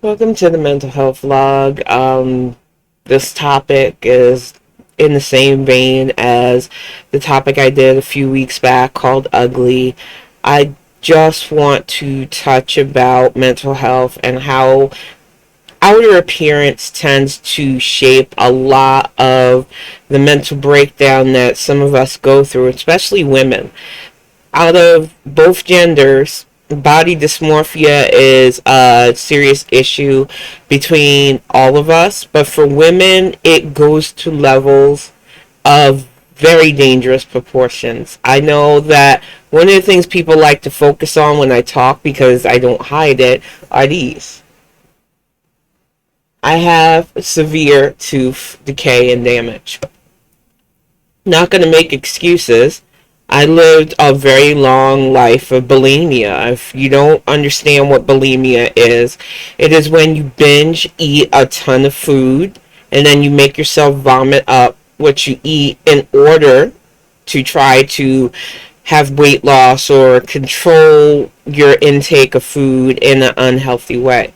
Welcome to the mental health vlog. This topic is in the same vein as the topic I did a few weeks back called Ugly. I just want to touch about mental health and how outer appearance tends to shape a lot of the mental breakdown that some of us go through, especially women. Out of both genders, body dysmorphia is a serious issue between all of us, but for women, it goes to levels of very dangerous proportions. I know that one of the things people like to focus on when I talk, because I don't hide it, are these. I have severe tooth decay and damage. Not going to make excuses. I lived a very long life of bulimia. If you don't understand what bulimia is, it is when you binge eat a ton of food and then you make yourself vomit up what you eat in order to try to have weight loss or control your intake of food in an unhealthy way.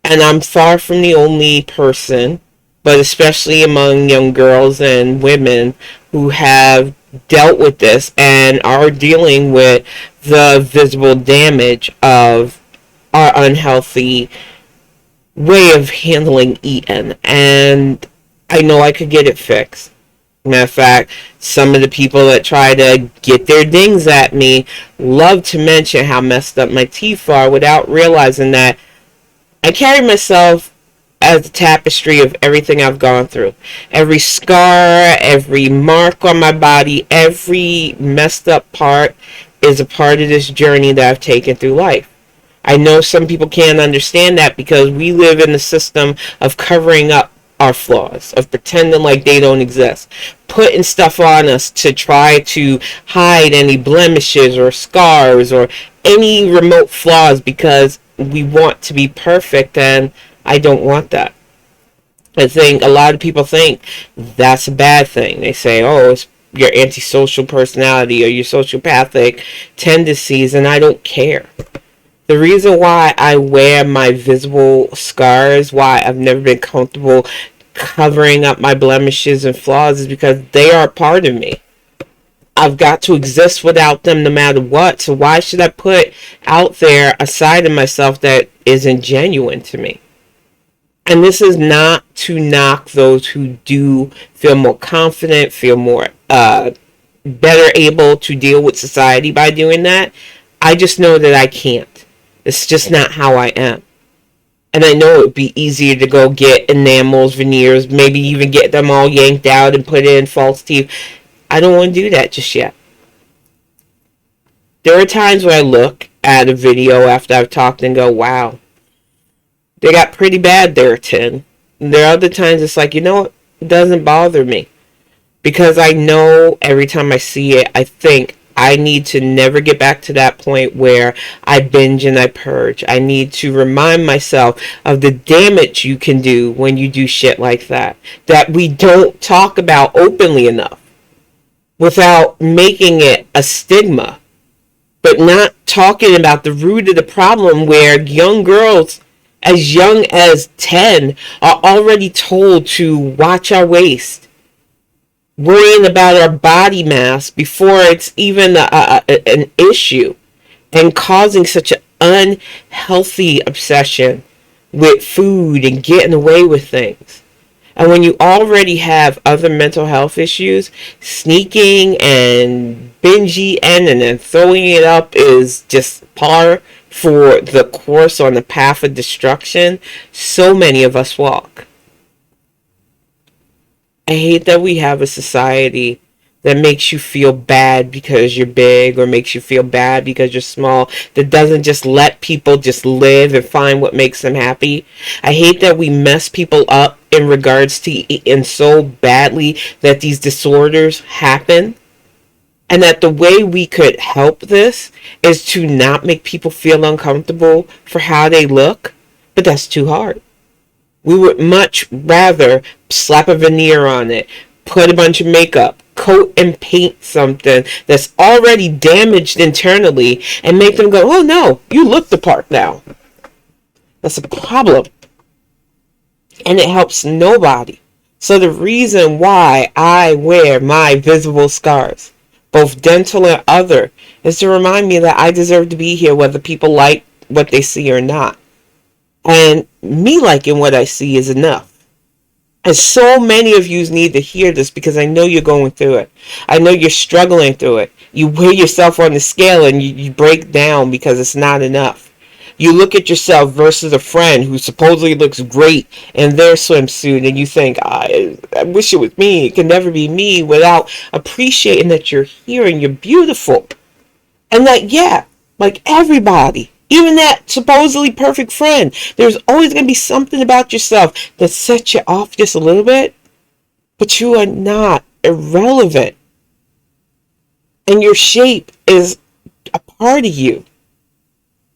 And I'm far from the only person, but especially among young girls and women who have dealt with this and are dealing with the visible damage of our unhealthy way of handling eating. And I know I could get it fixed. Matter of fact, some of the people that try to get their dings at me love to mention how messed up my teeth are without realizing that I carry myself as a tapestry of everything I've gone through. Every scar, every mark on my body, every messed up part is a part of this journey that I've taken through life. I know some people can't understand that because we live in the system of covering up our flaws, of pretending like they don't exist, putting stuff on us to try to hide any blemishes or scars or any remote flaws because we want to be perfect, and I don't want that. I think a lot of people think that's a bad thing. They say, oh, it's your antisocial personality or your sociopathic tendencies, and I don't care. The reason why I wear my visible scars, why I've never been comfortable covering up my blemishes and flaws, is because they are a part of me. I've got to exist without them no matter what. So why should I put out there a side of myself that isn't genuine to me? And this is not to knock those who do feel more confident, feel more better able to deal with society by doing that. I just know that I can't. It's just not how I am. And I know it would be easier to go get enamels, veneers, maybe even get them all yanked out and put in false teeth. I don't want to do that just yet. There are times where I look at a video after I've talked and go, wow, they got pretty bad there, Tin. And there are other times it's like, you know what? It doesn't bother me. Because I know every time I see it, I think I need to never get back to that point where I binge and I purge. I need to remind myself of the damage you can do when you do shit like that we don't talk about openly enough without making it a stigma, but not talking about the root of the problem where young girls as young as 10 are already told to watch our waist, worrying about our body mass before it's even an issue, and causing such an unhealthy obsession with food and getting away with things. And when you already have other mental health issues, sneaking and binge eating and then throwing it up is just par for the course on the path of destruction so many of us walk. I hate that we have a society that makes you feel bad because you're big or makes you feel bad because you're small, that doesn't just let people just live and find what makes them happy. I hate that we mess people up in regards to eating so badly that these disorders happen, and that the way we could help this is to not make people feel uncomfortable for how they look, but that's too hard. We would much rather slap a veneer on it, put a bunch of makeup, coat and paint something that's already damaged internally, and make them go, oh no, you look the part now. That's a problem. And it helps nobody. So the reason why I wear my visible scars, both dental and other, is to remind me that I deserve to be here whether people like what they see or not. And me liking what I see is enough. And so many of you need to hear this because I know you're going through it. I know you're struggling through it. You weigh yourself on the scale and you break down because it's not enough. You look at yourself versus a friend who supposedly looks great in their swimsuit and you think, I wish it was me. It can never be me, without appreciating that you're here and you're beautiful. And that, yeah, like everybody, even that supposedly perfect friend, there's always going to be something about yourself that sets you off just a little bit. But you are not irrelevant. And your shape is a part of you.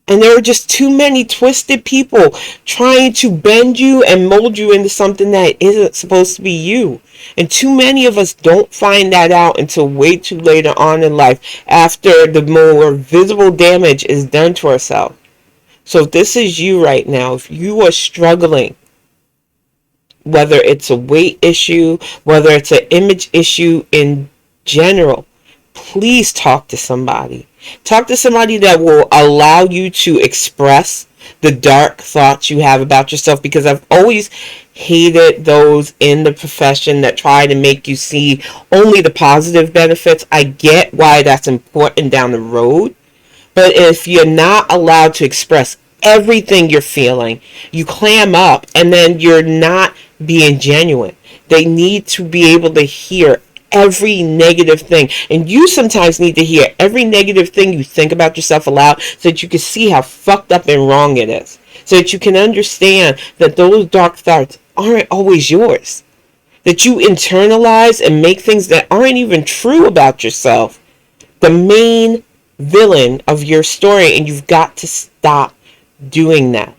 And there are just too many twisted people trying to bend you and mold you into something that isn't supposed to be you. And too many of us don't find that out until way too later on in life, after the more visible damage is done to ourselves. So if this is you right now, if you are struggling, whether it's a weight issue, whether it's an image issue in general, please talk to somebody. Talk to somebody that will allow you to express the dark thoughts you have about yourself, because I've always hated those in the profession that try to make you see only the positive benefits. I get why that's important down the road, but if you're not allowed to express everything you're feeling, you clam up and then you're not being genuine. They need to be able to hear every negative thing. And you sometimes need to hear every negative thing you think about yourself aloud so that you can see how fucked up and wrong it is. So that you can understand that those dark thoughts aren't always yours. That you internalize and make things that aren't even true about yourself the main villain of your story. And you've got to stop doing that.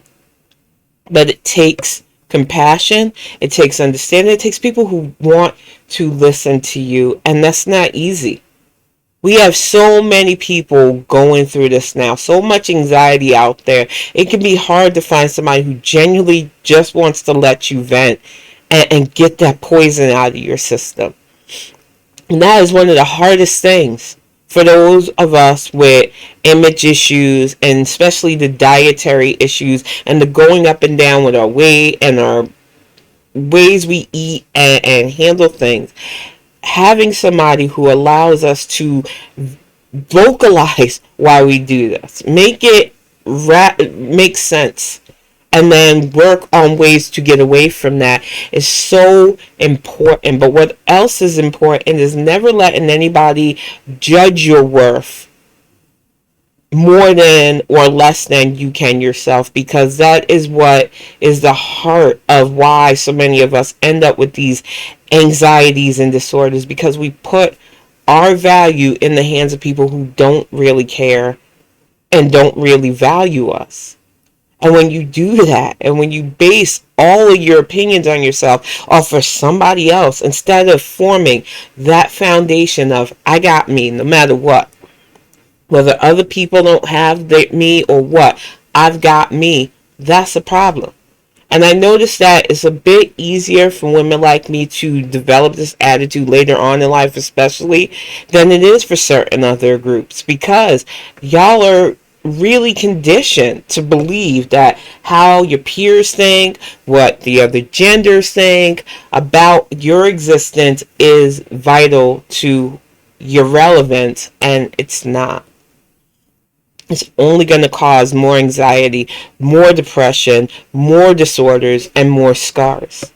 But it takes compassion, it takes understanding, it takes people who want to listen to you, and that's not easy. We have so many people going through this now, so much anxiety out there. It can be hard to find somebody who genuinely just wants to let you vent and get that poison out of your system. And that is one of the hardest things for those of us with image issues, and especially the dietary issues and the going up and down with our weight and our ways we eat and handle things. Having somebody who allows us to vocalize why we do this, make it make sense, and then work on ways to get away from that is so important. But what else is important is never letting anybody judge your worth more than or less than you can yourself, because that is what is the heart of why so many of us end up with these anxieties and disorders, because we put our value in the hands of people who don't really care and don't really value us. And when you do that, and when you base all of your opinions on yourself off of somebody else, instead of forming that foundation of, I got me no matter what, whether other people don't have me or what, I've got me, that's a problem. And I noticed that it's a bit easier for women like me to develop this attitude later on in life, especially, than it is for certain other groups, because y'all are really conditioned to believe that how your peers think, what the other genders think about your existence is vital to your relevance, and it's not. It's only going to cause more anxiety, more depression, more disorders, and more scars.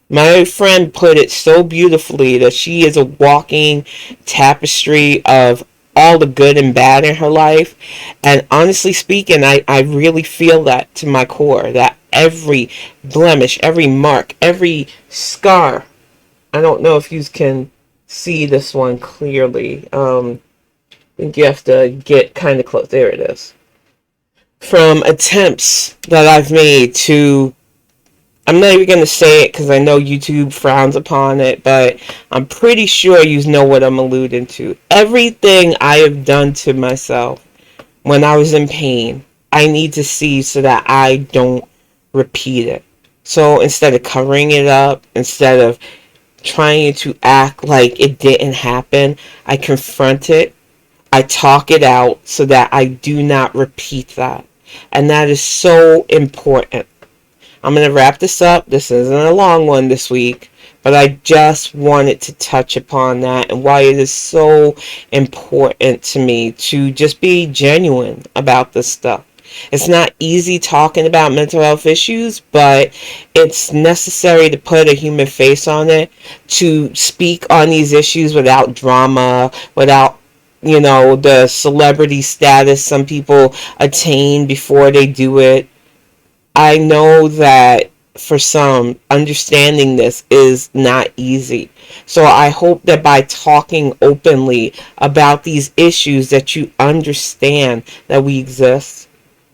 My friend put it so beautifully that she is a walking tapestry of all the good and bad in her life. And honestly speaking, I really feel that to my core, that every blemish, every mark, every scar, I don't know if you can see this one clearly. I think you have to get kind of close. There it is. From attempts that I've made to, I'm not even going to say it because I know YouTube frowns upon it, but I'm pretty sure you know what I'm alluding to. Everything I have done to myself when I was in pain, I need to see so that I don't repeat it. So instead of covering it up, instead of trying to act like it didn't happen, I confront it. I talk it out so that I do not repeat that. And that is so important. I'm going to wrap this up. This isn't a long one this week, but I just wanted to touch upon that and why it is so important to me to just be genuine about this stuff. It's not easy talking about mental health issues, but it's necessary to put a human face on it, to speak on these issues without drama, without the celebrity status some people attain before they do it. I know that for some, understanding this is not easy. So I hope that by talking openly about these issues that you understand that we exist.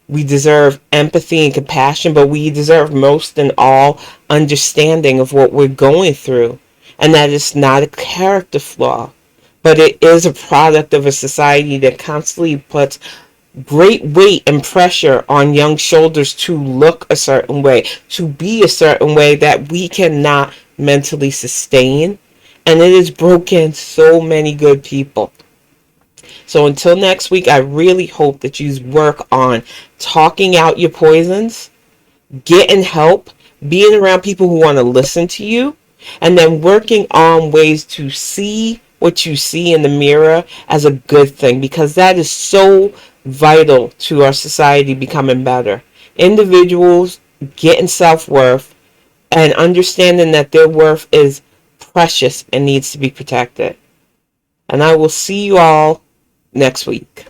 We deserve empathy and compassion, but we deserve most than all understanding of what we're going through. And that it's not a character flaw, but it is a product of a society that constantly puts great weight and pressure on young shoulders to look a certain way, to be a certain way that we cannot mentally sustain. And it has broken so many good people. So until next week, I really hope that you work on talking out your poisons, getting help, being around people who want to listen to you, and then working on ways to see what you see in the mirror as a good thing, because that is so vital to our society becoming better. Individuals getting self-worth and understanding that their worth is precious and needs to be protected. And I will see you all next week.